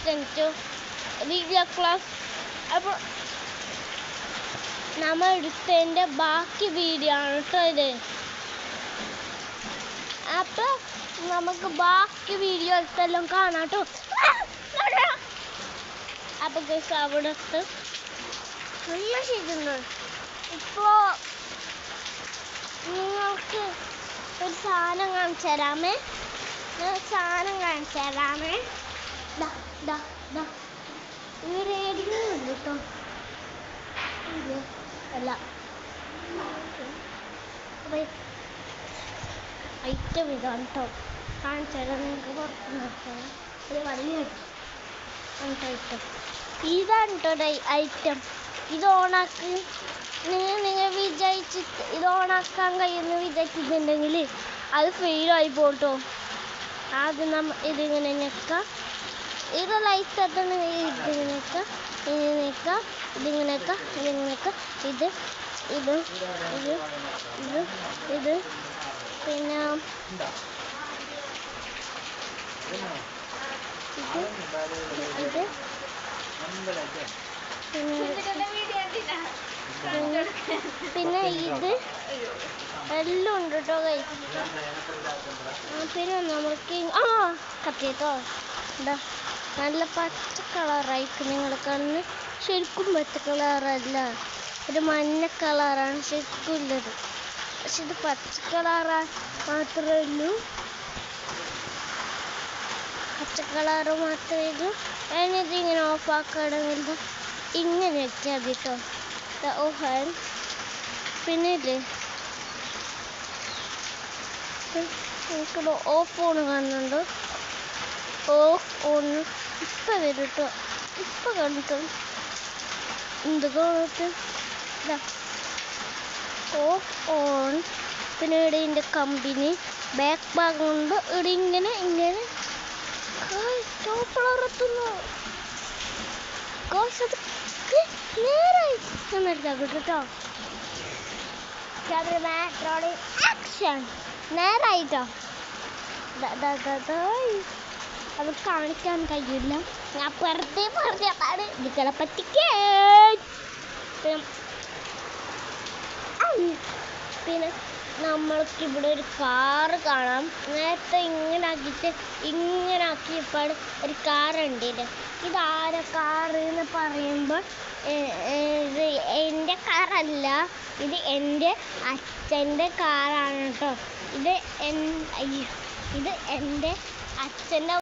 welcome to video class. അപ്പോൾ നമ്മൾ എടുത്തതിൻ്റെ ബാക്കി വീഡിയോ ആണ് കേട്ടോ ഇത്. അപ്പോൾ നമുക്ക് ബാക്കി വീഡിയോ എടുത്തെല്ലാം കാണാം കേട്ടോ. അപ്പോൾ ഗൈസ് അവിടുത്തെ നല്ല ശരിയാണ്. ഇപ്പോൾ നിങ്ങൾക്ക് ഒരു സാധനം കാണിച്ചു തരാമേ. ഈ റേഡിയോ ഉണ്ട് കേട്ടോ. അല്ല ഐറ്റം ഇതാണ് കേട്ടോ. കാണിച്ചു തരാം നിങ്ങൾക്ക് പുറത്ത് നിർത്താം. ഒരു വലിയ ഐറ്റം ഇതാണ് കേട്ടോ ഐറ്റം. ഇത് ഓണാക്കി നിങ്ങൾ വിചാരിച്ചിട്ട് ഇത് ഓണാക്കാൻ കഴിയുമെന്ന് വിചാരിച്ചിട്ടുണ്ടെങ്കിൽ അത് ഫെയിലായി പോട്ടോ. ആദ്യം ഇതിങ്ങനെ ഞെക്കാം. ഇത് ലൈറ്റ് എത്തണമെങ്കിൽ ഇതിങ്ങനെ ഞെക്കാം, ഇങ്ങനെ ഞെക്കാം, ഇതിങ്ങനെ ഞെക്കാം, ഇതിങ്ങനെ ഞെക്കാം. ഇത് ഇത് ഇത് ഇത് ഇത് പിന്നെ ഇത് പിന്നെ ഇത് എല്ലാം ഉണ്ട് കേട്ടോ കൈ. പിന്നെ നമുക്ക് കത്തിട്ടോ എന്താ നല്ല പച്ച കളറായിട്ട് നിങ്ങൾ കണ്ണ് ശരിക്കും പച്ച കളറല്ല, ഒരു മഞ്ഞ കളറാണ് ശരിക്കും ഉള്ളത്. പക്ഷെ ഇത് പച്ച കളറ് മാത്രമേ ഉള്ളൂ, പച്ച കളറ് മാത്രമേ ഉള്ളൂ. അതിനിത് ഇങ്ങനെ ഓഫാക്കുകയാണെങ്കിൽ ഇങ്ങനെ വെച്ചാൽ മതി കേട്ടോ. ഓഫാൻ പിന്നെ ഇല്ലേ എനിക്കിവിടെ ഓഫ് ഓൺ കാണുന്നുണ്ട്. ഓഫ് ഓൺ ഇപ്പം വരും കേട്ടോ. ഇപ്പം കണ്ടിട്ടോ എന്ത് കാണട്ടെ ഓഫ് ഓൺ. പിന്നെ ഇവിടെ ഇതിൻ്റെ കമ്പനി ബാക്ക് ഭാഗം കൊണ്ട് ഇവിടെ ഇങ്ങനെ ഇങ്ങനെ ടോപ്പളറത്തുന്നു. നേരായി എടുത്താക്കും കേട്ടോ. ആക്ഷൻ നേരായിട്ടോ. അത് കാണിക്കാൻ കഴിയില്ല, ഞാൻ വെറുതെ പറഞ്ഞതാണ്. നിങ്ങളെ പറ്റിക്കേ. പിന്നെ നമ്മൾക്കിവിടെ ഒരു കാറ് കാണാം. നേരത്തെ ഇങ്ങനെ ആക്കിയിട്ട് ഇങ്ങനെ ആക്കിയപ്പോൾ ഒരു കാറുണ്ട്. ഇതാരെ കാറ് എന്ന് പറയുമ്പോൾ ഇത് എൻ്റെ കാറല്ല, ഇത് എൻ്റെ അച്ഛൻ്റെ കാറാണ് കേട്ടോ. ഇത് എൻ്റെ അച്ഛൻ്റെ